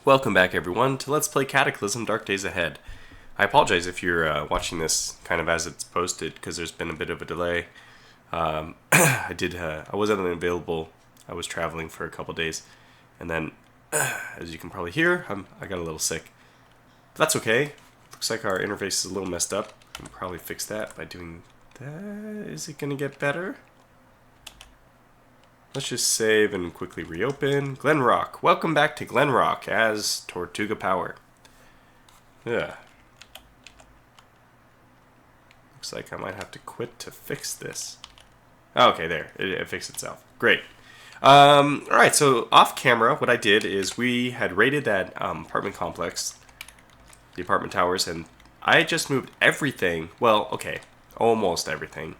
Welcome back everyone to Let's Play Cataclysm Dark Days Ahead. I apologize if you're watching this kind of as it's posted because there's been a bit of a delay. I wasn't available. I was traveling for a couple days, and then as you can probably hear, I got a little sick. But that's okay. Looks like our interface is a little messed up. I can probably fix that by doing that. Is it gonna get better? Let's just save and quickly reopen. Glenrock. Welcome back to Glenrock as Tortuga Power. Yeah. Looks like I might have to quit to fix this. Okay, there. It fixed itself. Great. Alright, so off camera, what I did is we had raided that apartment complex, the apartment towers, and I just moved everything. Well, okay, almost everything.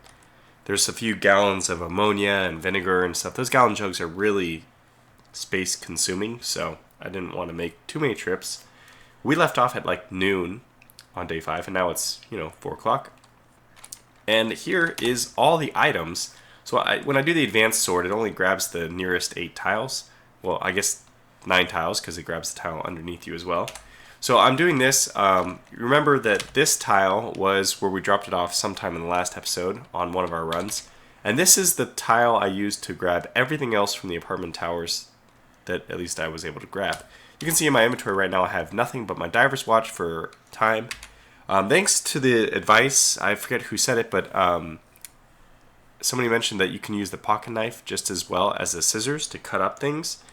There's a few gallons of ammonia and vinegar and stuff. Those gallon jugs are really space consuming, so I didn't want to make too many trips. We left off at like noon on day 5, and now it's, 4 o'clock. And here is all the items. So when I do the advanced sort, it only grabs the nearest 8 tiles. Well, I guess 9 tiles, because it grabs the tile underneath you as well. So I'm doing this. Remember that this tile was where we dropped it off sometime in the last episode on one of our runs. And this is the tile I used to grab everything else from the apartment towers that at least I was able to grab. You can see in my inventory right now I have nothing but my diver's watch for time. Thanks to the advice, I forget who said it, but somebody mentioned that you can use the pocket knife just as well as the scissors to cut up things.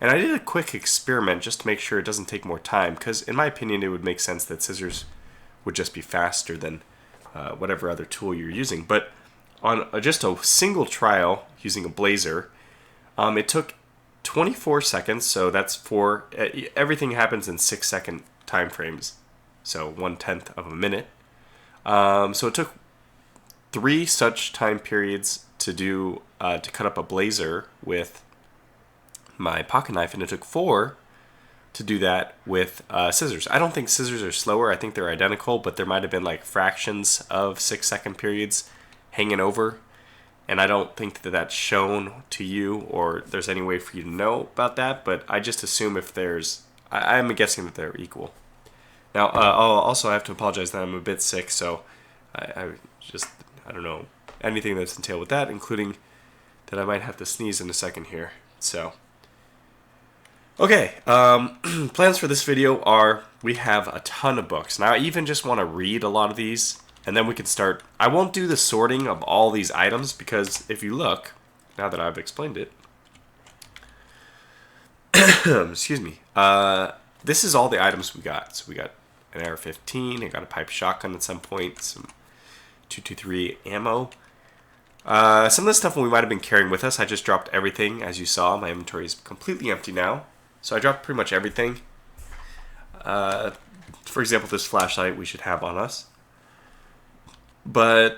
And I did a quick experiment just to make sure it doesn't take more time, because in my opinion it would make sense that scissors would just be faster than whatever other tool you're using. But on just a single trial using a brazier, it took 24 seconds, so that's everything happens in 6-second time frames, so 1/10 of a minute. So it took 3 such time periods to cut up a brazier with my pocket knife, and it took 4 to do that with scissors. I don't think scissors are slower. I think they're identical, but there might have been like fractions of 6-second periods hanging over, and I don't think that that's shown to you or there's any way for you to know about that, but I just assume if there's, I'm guessing that they're equal. Now, also I have to apologize that I'm a bit sick, so I don't know anything that's entailed with that, including that I might have to sneeze in a second here, so. Okay, plans for this video are, we have a ton of books. Now I even just want to read a lot of these, and then we can start. I won't do the sorting of all these items, because if you look, now that I've explained it, excuse me, this is all the items we got. So we got an AR-15, I got a pipe shotgun at some point, some 223 ammo. Some of the stuff we might have been carrying with us, I just dropped everything. As you saw, my inventory is completely empty now. So I dropped pretty much everything. For example, this flashlight we should have on us. But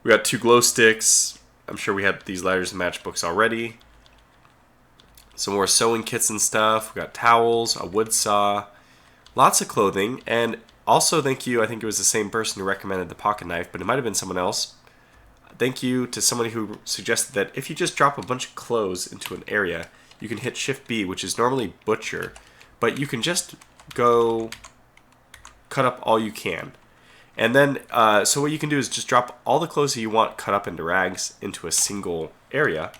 we got 2 glow sticks. I'm sure we had these lighters and matchbooks already. Some more sewing kits and stuff. We got towels, a wood saw, lots of clothing. And also thank you, I think it was the same person who recommended the pocket knife, but it might have been someone else. Thank you to somebody who suggested that if you just drop a bunch of clothes into an area, you can hit Shift B, which is normally butcher, but you can just go cut up all you can. And then, so what you can do is just drop all the clothes that you want cut up into rags into a single area.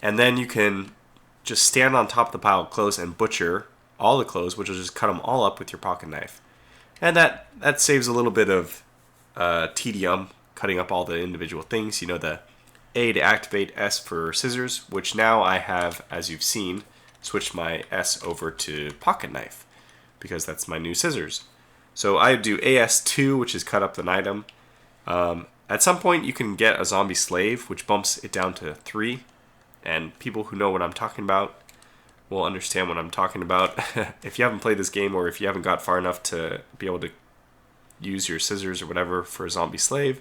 And then you can just stand on top of the pile of clothes and butcher all the clothes, which will just cut them all up with your pocket knife. And that saves a little bit of tedium, cutting up all the individual things. The A to activate, S for scissors, which now I have, as you've seen, switched my S over to pocket knife, because that's my new scissors. So I do AS2, which is cut up an item. At some point you can get a zombie slave, which bumps it down to 3, and people who know what I'm talking about will understand what I'm talking about. If you haven't played this game, or if you haven't got far enough to be able to use your scissors or whatever for a zombie slave,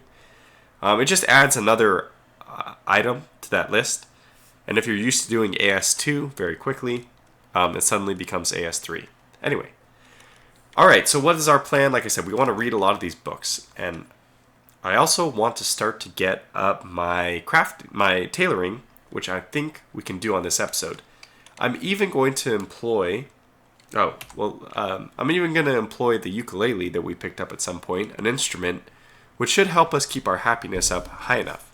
it just adds another item to that list, and if you're used to doing AS2 very quickly, it suddenly becomes AS3. Anyway, alright, so what is our plan? Like I said, we want to read a lot of these books, and I also want to start to get up my tailoring, which I think we can do on this episode. I'm even going to employ Oh, well, I'm even going to employ the ukulele that we picked up at some point, an instrument, which should help us keep our happiness up high enough.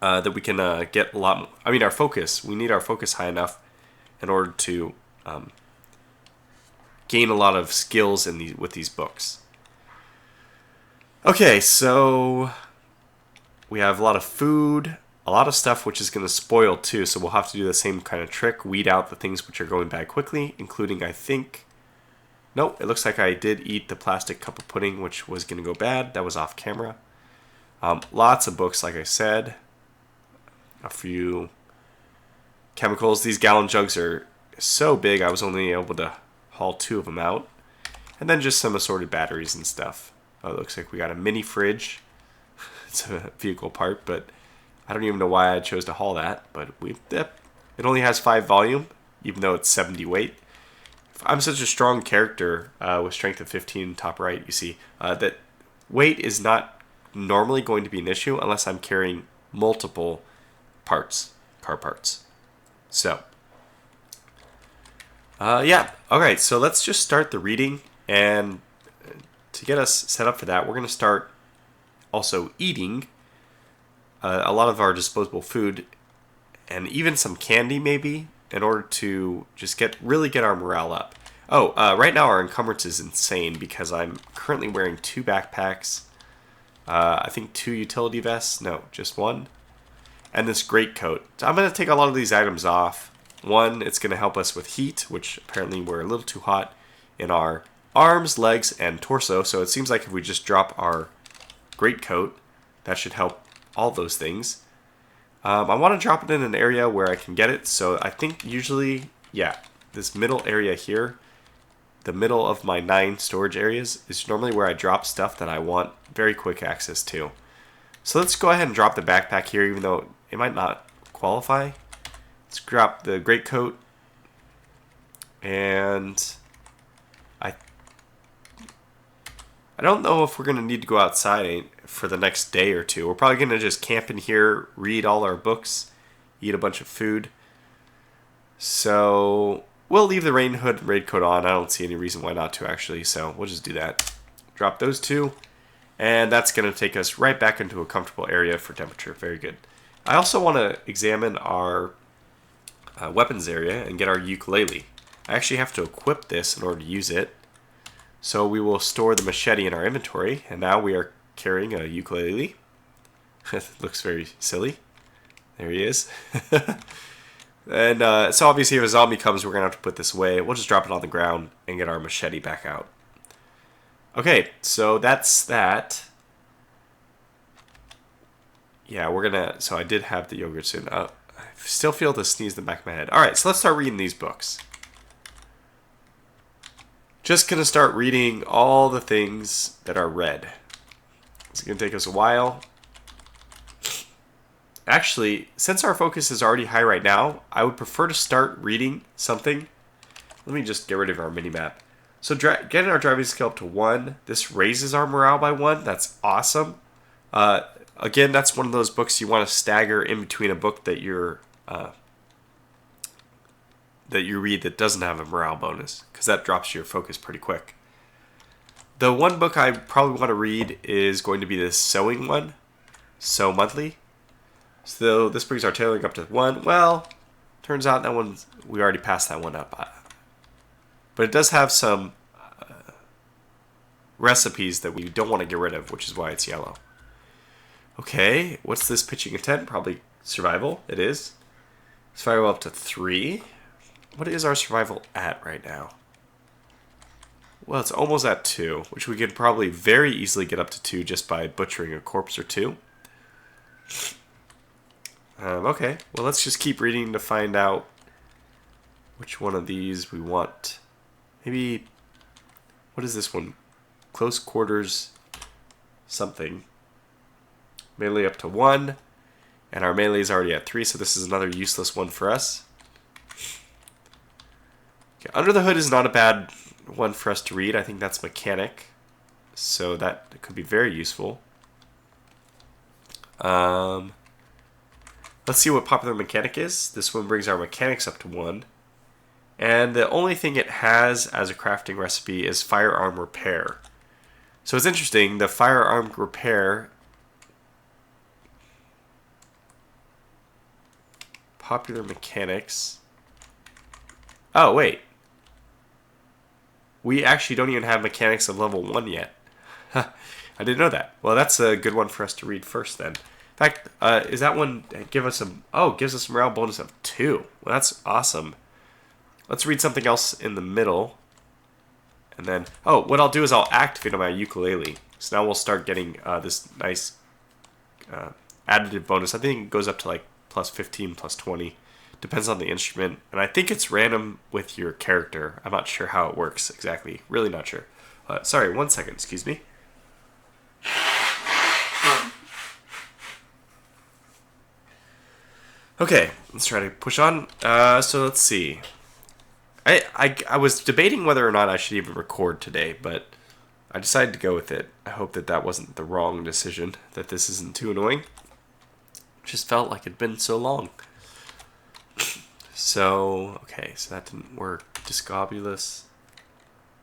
That we can get a lot more. I mean, our focus. We need our focus high enough in order to gain a lot of skills with these books. Okay, so we have a lot of food, a lot of stuff which is going to spoil too, so we'll have to do the same kind of trick, weed out the things which are going bad quickly, including, I think, nope, it looks like I did eat the plastic cup of pudding, which was going to go bad. That was off camera. Lots of books, like I said. A few chemicals. These gallon jugs are so big, I was only able to haul 2 of them out. And then just some assorted batteries and stuff. Oh, it looks like we got a mini fridge. It's a vehicle part, but I don't even know why I chose to haul that. But it only has 5 volume, even though it's 70 weight. I'm such a strong character with strength of 15, top right, you see, that weight is not normally going to be an issue unless I'm carrying multiple parts, car parts. So, yeah. Okay, so let's just start the reading, and to get us set up for that, we're going to start also eating a lot of our disposable food, and even some candy maybe, in order to just really get our morale up. Oh, right now our encumbrance is insane because I'm currently wearing 2 backpacks, I think 2 utility vests, no, just 1, and this greatcoat. So I'm going to take a lot of these items off. One, it's going to help us with heat, which apparently we're a little too hot in our arms, legs, and torso, so it seems like if we just drop our greatcoat, that should help all those things. I want to drop it in an area where I can get it, so I think usually, yeah, this middle area here, the middle of my 9 storage areas, is normally where I drop stuff that I want very quick access to. So let's go ahead and drop the backpack here, even though it might not qualify. Let's drop the greatcoat, and I don't know if we're going to need to go outside for the next day or 2. We're probably going to just camp in here, read all our books, eat a bunch of food. So we'll leave the rainhood and raincoat on. I don't see any reason why not to, actually, so we'll just do that. Drop those 2, and that's going to take us right back into a comfortable area for temperature. Very good. I also want to examine our weapons area and get our ukulele. I actually have to equip this in order to use it. So we will store the machete in our inventory, and now we are carrying a ukulele. It looks very silly. There he is. And so obviously if a zombie comes, we're going to have to put this away. We'll just drop it on the ground and get our machete back out. Okay, so that's that. Yeah, we're going to... So I did have the yogurt soon. I still feel the sneeze in the back of my head. Alright, so let's start reading these books. Just going to start reading all the things that are red. It's going to take us a while. Actually, since our focus is already high right now, I would prefer to start reading something. Let me just get rid of our mini-map. So getting our driving skill up to 1, this raises our morale by 1. That's awesome. Again, that's one of those books you want to stagger in between a book that you read that doesn't have a morale bonus, because that drops your focus pretty quick. The one book I probably want to read is going to be this sewing one, Sew Monthly. So this brings our tailoring up to 1. Well, turns out that we already passed that one up. But it does have some recipes that we don't want to get rid of, which is why it's yellow. Okay, what's this pitching intent? Probably survival. It is. Survival up to 3. What is our survival at right now? Well, it's almost at 2, which we could probably very easily get up to 2 just by butchering a corpse or 2. Okay, well, let's just keep reading to find out which one of these we want. Maybe, what is this one? Close quarters something. Melee up to 1, and our melee is already at 3, so this is another useless one for us. Okay, Under the Hood is not a bad one for us to read. I think that's mechanic, so that could be very useful. Let's see what popular mechanic is. This one brings our mechanics up to 1. And the only thing it has as a crafting recipe is firearm repair. So it's interesting, the firearm repair, popular mechanics. Oh, wait. We actually don't even have mechanics of level 1 yet. I didn't know that. Well, that's a good one for us to read first then. In fact, is that one give us some... Oh, gives us a morale bonus of 2. Well, that's awesome. Let's read something else in the middle. And then... Oh, what I'll do is I'll activate on my ukulele. So now we'll start getting this nice additive bonus. I think it goes up to like plus 15, plus 20. Depends on the instrument. And I think it's random with your character. I'm not sure how it works exactly. Really not sure. Sorry, 1 second. Excuse me. Okay, let's try to push on. So let's see. I was debating whether or not I should even record today, but I decided to go with it. I hope that that wasn't the wrong decision, that this isn't too annoying. Just felt like it'd been so long. So, okay, so that didn't work. Discobulus.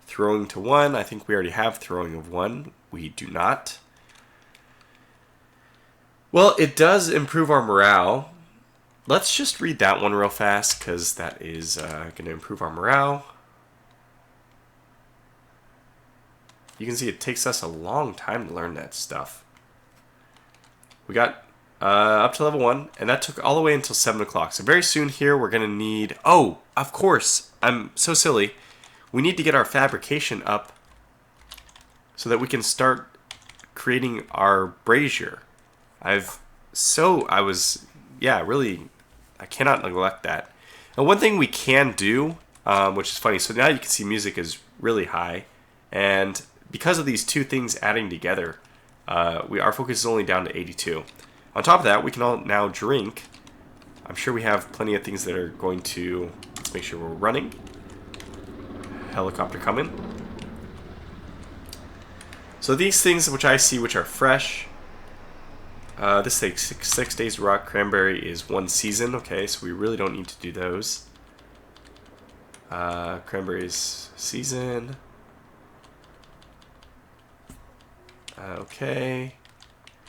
Throwing to 1. I think we already have throwing of 1. We do not. Well, it does improve our morale. Let's just read that one real fast, because that is going to improve our morale. You can see it takes us a long time to learn that stuff. We got up to level 1, and that took all the way until 7 o'clock. So very soon here we're going to need... Oh, of course, I'm so silly. We need to get our fabrication up so that we can start creating our brazier. Really, I cannot neglect that. And one thing we can do, which is funny, so now you can see music is really high, and because of these two things adding together, our focus is only down to 82. On top of that, we can all now drink. I'm sure we have plenty of things that are going to... Let's make sure we're running. Helicopter coming. So these things which I see which are fresh... this takes 6 days to rot. Cranberry is 1 season. Okay, so we really don't need to do those. Cranberry's season. Okay.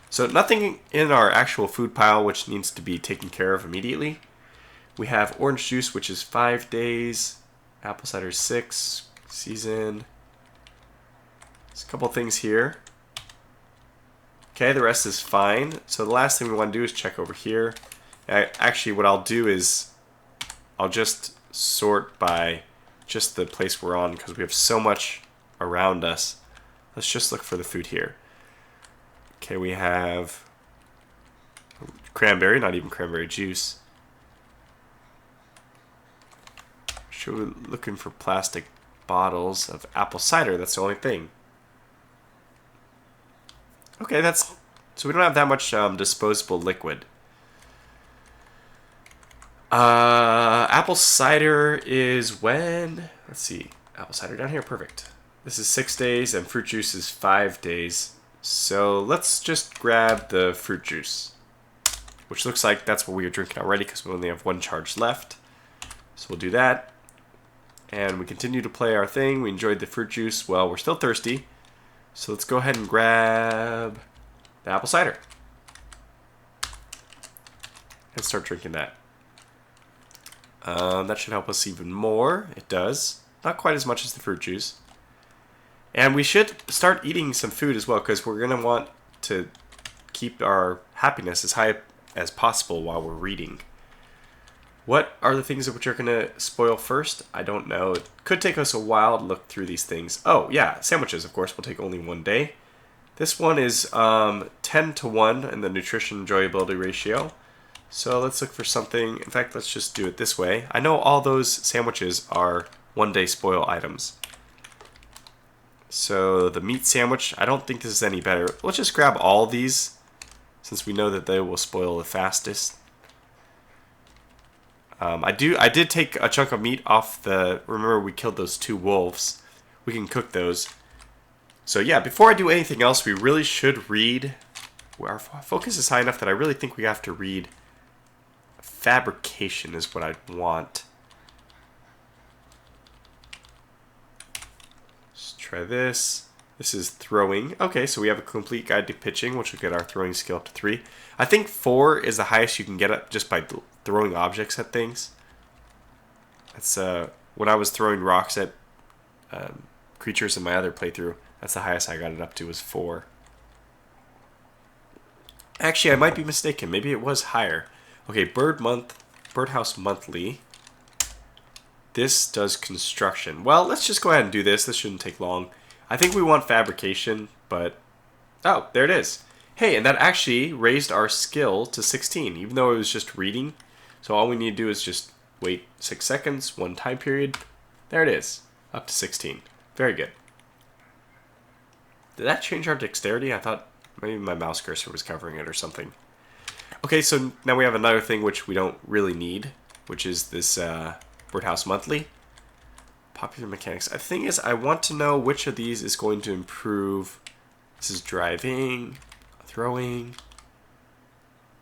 So nothing in our actual food pile which needs to be taken care of immediately. We have orange juice, which is 5 days. Apple cider 6 season. There's a couple things here. Okay, the rest is fine. So the last thing we want to do is check over here. Actually, what I'll do is I'll just sort by just the place we're on because we have so much around us. Let's just look for the food here. Okay, we have cranberry, not even cranberry juice. Sure, we're looking for plastic bottles of apple cider. That's the only thing. Okay, so we don't have that much disposable liquid. Apple cider is when? Let's see. Apple cider down here, perfect. This is 6 days, and fruit juice is 5 days. So let's just grab the fruit juice, which looks like that's what we were drinking already because we only have 1 charge left. So we'll do that. And we continue to play our thing. We enjoyed the fruit juice. Well, we're still thirsty. So let's go ahead and grab the apple cider and start drinking that. That should help us even more. It does. Not quite as much as the fruit juice. And we should start eating some food as well because we're going to want to keep our happiness as high as possible while we're reading. What are the things which are going to spoil first? I don't know. It could take us a while to look through these things. Oh, yeah, sandwiches, of course, will take only 1 day. This one is 10 to 1 in the nutrition enjoyability ratio. So let's look for something. In fact, let's just do it this way. I know all those sandwiches are 1 day spoil items. So the meat sandwich, I don't think this is any better. Let's just grab all these since we know that they will spoil the fastest. I did take a chunk of meat off the... Remember, we killed those 2 wolves. We can cook those. So yeah, before I do anything else, we really should read... Our focus is high enough that I really think we have to read... Fabrication is what I want. try this. This is throwing. Okay, so we have a complete guide to pitching, which will get our throwing skill up to 3. I think 4 is the highest you can get up just by throwing objects at things. That's when I was throwing rocks at creatures in my other playthrough. That's the highest I got it up to, was 4. Actually, I might be mistaken. Maybe it was higher. Okay, Birdhouse Monthly. This does construction. Well, let's just go ahead and do this. This shouldn't take long. I think we want fabrication, but... Oh, there it is. Hey, and that actually raised our skill to 16, even though it was just reading. So all we need to do is just wait 6 seconds, 1 time period. There it is, up to 16. Very good. Did that change our dexterity? I thought maybe my mouse cursor was covering it or something. Okay, so now we have another thing which we don't really need, which is this Birdhouse Monthly. Popular mechanics. The thing is, I want to know which of these is going to improve. This is driving, throwing,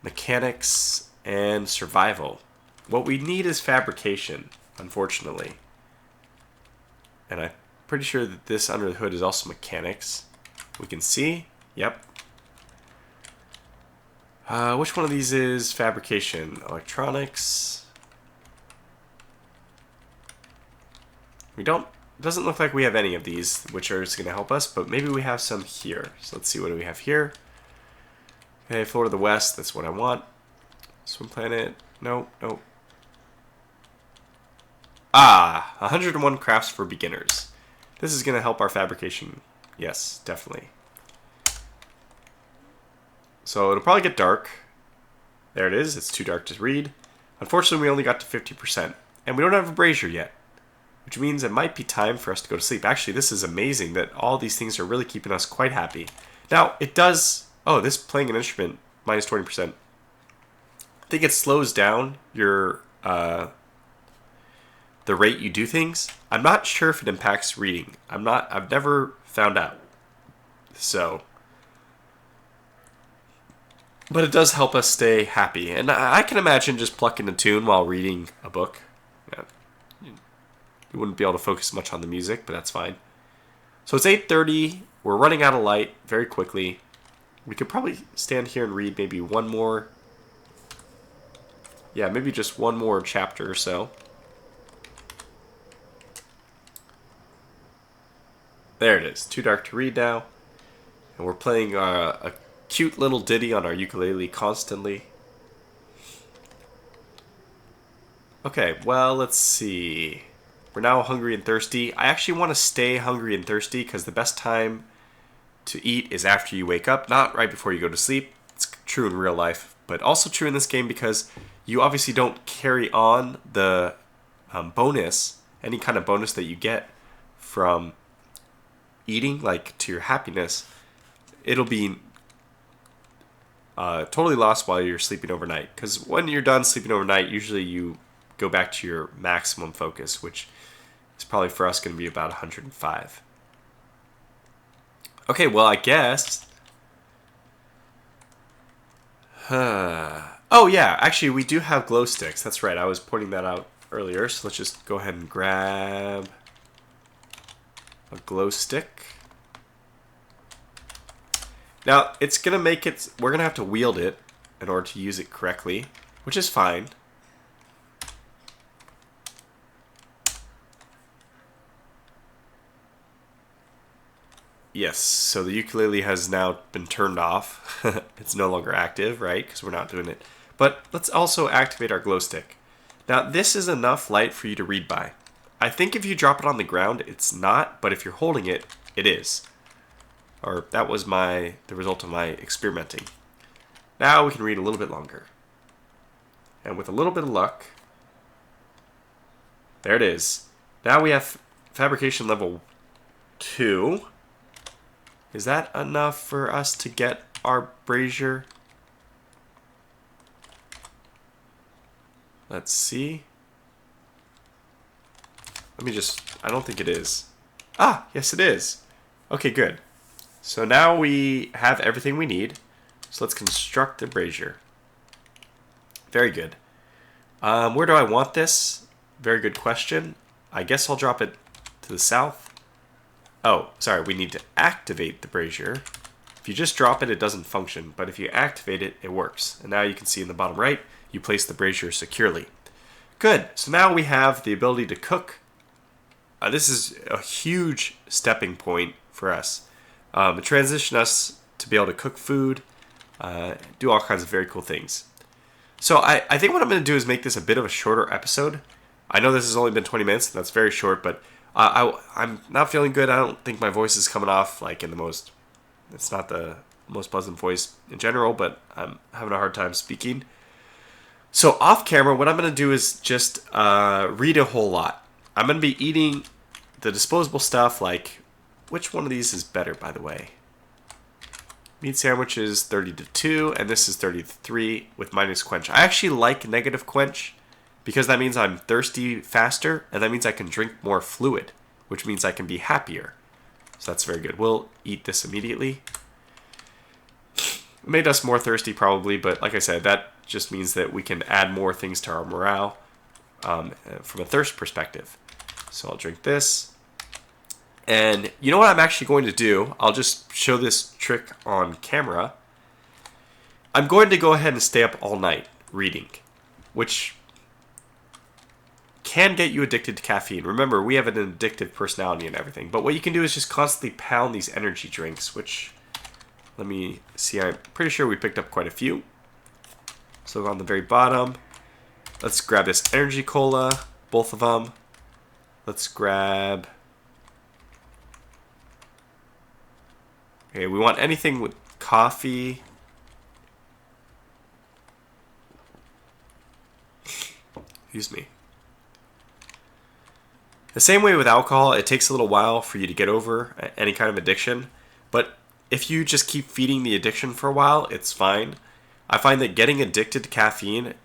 mechanics, and survival. What we need is fabrication, unfortunately. And I'm pretty sure that this under the hood is also mechanics. We can see. Yep. Which one of these is fabrication? Electronics. We don't. It doesn't look like we have any of these, which are just going to help us, but maybe we have some here. So let's see, what do we have here? Okay, floor to the west. That's what I want. Swim planet. Nope, nope. Ah, 101 crafts for beginners. This is going to help our fabrication. Yes, definitely. So it'll probably get dark. There it is. It's too dark to read. Unfortunately, we only got to 50%. And we don't have a brazier yet, which means it might be time for us to go to sleep. Actually, this is amazing that all these things are really keeping us quite happy. Now, it does... Oh, this playing an instrument, minus 20%. I think it slows down your... the rate you do things. I'm not sure if it impacts reading. I've never found out. So... But it does help us stay happy. And I can imagine just plucking a tune while reading a book. Yeah. You wouldn't be able to focus much on the music, but that's fine. So it's 8:30. We're running out of light very quickly. We could probably stand here and read maybe one more. Yeah, maybe just one more chapter or so. There it is. Too dark to read now. And we're playing a cute little ditty on our ukulele constantly. Okay, well, let's see. We're now hungry and thirsty. I actually want to stay hungry and thirsty because the best time to eat is after you wake up, not right before you go to sleep. It's true in real life, but also true in this game because you obviously don't carry on the bonus, any kind of bonus that you get from eating, like to your happiness. It'll be totally lost while you're sleeping overnight. Because when you're done sleeping overnight, usually you go back to your maximum focus, which is probably for us going to be about 105. Okay, well, I guess... Oh, yeah, actually, we do have glow sticks. That's right, I was pointing that out earlier. So let's just go ahead and grab a glow stick. Now, it's going to make it... We're going to have to wield it in order to use it correctly, which is fine. Yes, so the ukulele has now been turned off. It's no longer active, right? Because we're not doing it. But let's also activate our glow stick. Now, this is enough light for you to read by. I think if you drop it on the ground, it's not, but if you're holding it, it is. Or that was the result of my experimenting. Now we can read a little bit longer. And with a little bit of luck, there it is. Now we have fabrication level 2. Is that enough for us to get our brazier? Let's see. I don't think it is. Ah, yes it is. Okay, good. So now we have everything we need. So let's construct the brazier. Very good. Where do I want this? Very good question. I guess I'll drop it to the south. Oh, sorry, we need to activate the brazier. If you just drop it, it doesn't function, but if you activate it, it works. And now you can see in the bottom right, you place the brazier securely. Good, so now we have the ability to cook. This is a huge stepping point for us. It transitioned us to be able to cook food, do all kinds of very cool things. So I think what I'm going to do is make this a bit of a shorter episode. I know this has only been 20 minutes, and that's very short, but I'm not feeling good. I don't think my voice is coming off like in the most... It's not the most pleasant voice in general, but I'm having a hard time speaking. So off camera, what I'm going to do is just read a whole lot. I'm going to be eating the disposable stuff, like... Which one of these is better, by the way? Meat sandwich is 30 to 2, and this is 30 to 3 with minus quench. I actually like negative quench because that means I'm thirsty faster, and that means I can drink more fluid, which means I can be happier. So that's very good. We'll eat this immediately. It made us more thirsty probably, but like I said, that just means that we can add more things to our morale from a thirst perspective. So I'll drink this. And you know what I'm actually going to do? I'll just show this trick on camera. I'm going to go ahead and stay up all night reading, which can get you addicted to caffeine. Remember, we have an addictive personality and everything. But what you can do is just constantly pound these energy drinks, which, let me see, I'm pretty sure we picked up quite a few. So on the very bottom, let's grab this energy cola, both of them. Let's grab... Okay, we want anything with coffee. Excuse me. The same way with alcohol, it takes a little while for you to get over any kind of addiction. But if you just keep feeding the addiction for a while, it's fine. I find that getting addicted to caffeine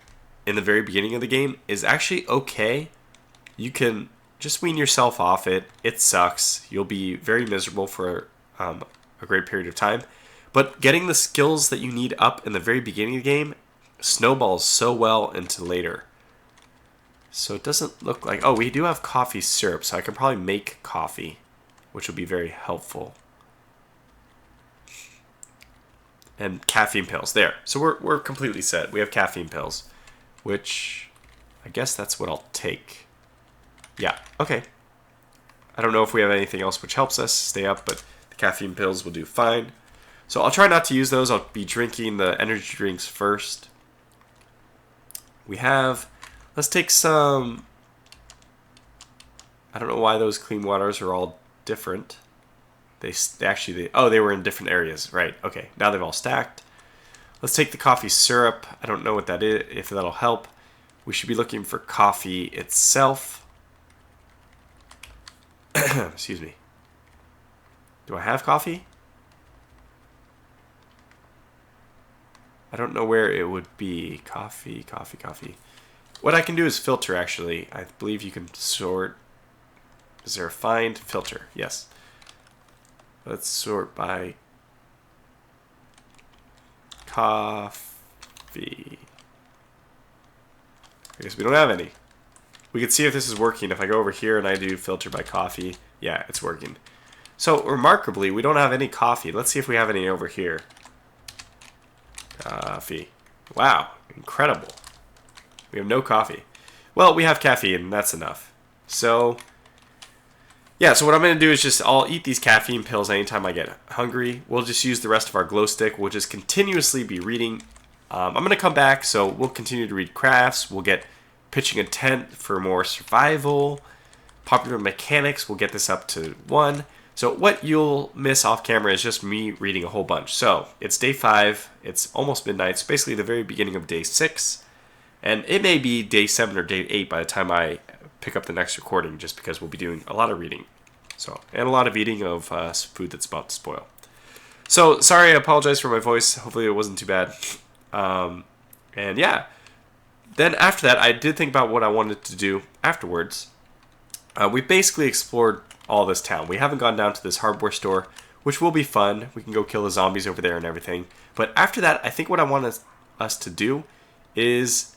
in the very beginning of the game is actually okay. You can just wean yourself off it. It sucks. You'll be very miserable for a great period of time. But getting the skills that you need up in the very beginning of the game snowballs so well into later. So it doesn't look like... Oh, we do have coffee syrup, so I can probably make coffee, which will be very helpful. And caffeine pills. There. So we're completely set. We have caffeine pills, which I guess that's what I'll take. Yeah, okay. I don't know if we have anything else which helps us stay up, but the caffeine pills will do fine. So I'll try not to use those. I'll be drinking the energy drinks first. We have... Let's take some... I don't know why those clean waters are all different. They were in different areas. Right, okay. Now they've all stacked. Let's take the coffee syrup. I don't know what that is, if that'll help. We should be looking for coffee itself. Excuse me. Do I have coffee? I don't know where it would be. Coffee. What I can do is filter, actually. I believe you can sort... Is there a find? Filter, yes. Let's sort by coffee. I guess we don't have any. We can see if this is working. If I go over here and I do filter by coffee, yeah, it's working. So, remarkably, we don't have any coffee. Let's see if we have any over here. Coffee. Wow, incredible. We have no coffee. Well, we have caffeine, that's enough. So, yeah, so what I'm going to do is just, I'll eat these caffeine pills anytime I get hungry. We'll just use the rest of our glow stick. We'll just continuously be reading. I'm going to come back, so we'll continue to read crafts. We'll get pitching a tent for more survival. Popular mechanics, we'll get this up to 1. So what you'll miss off camera is just me reading a whole bunch. So it's day 5. It's almost midnight. It's basically the very beginning of day 6. And it may be day 7 or day 8 by the time I pick up the next recording, just because we'll be doing a lot of reading. So, and a lot of eating of food that's about to spoil. So, sorry, I apologize for my voice. Hopefully it wasn't too bad. And yeah. Then after that, I did think about what I wanted to do afterwards. We basically explored all this town. We haven't gone down to this hardware store, which will be fun. We can go kill the zombies over there and everything. But after that, I think what I want us to do is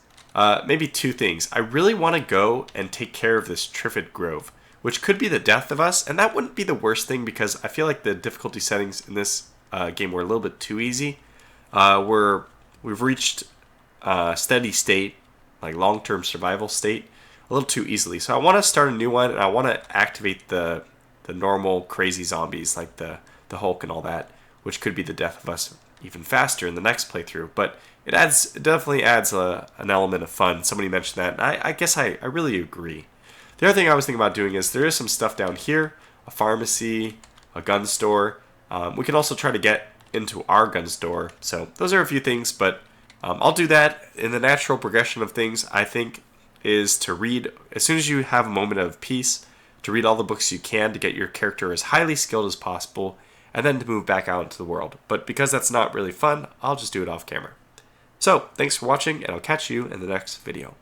maybe 2 things. I really want to go and take care of this Triffid Grove, which could be the death of us, and that wouldn't be the worst thing because I feel like the difficulty settings in this game were a little bit too easy. We've reached steady state, like long-term survival state, a little too easily. So I want to start a new one, and I want to activate the normal crazy zombies like the Hulk and all that, which could be the death of us even faster in the next playthrough. But it definitely adds an element of fun. Somebody mentioned that, and I guess I really agree. The other thing I was thinking about doing is there is some stuff down here, a pharmacy, a gun store. We can also try to get into our gun store. So those are a few things, but I'll do that. In the natural progression of things, I think, is to read, as soon as you have a moment of peace, to read all the books you can to get your character as highly skilled as possible, and then to move back out into the world. But because that's not really fun, I'll just do it off camera. So, thanks for watching, and I'll catch you in the next video.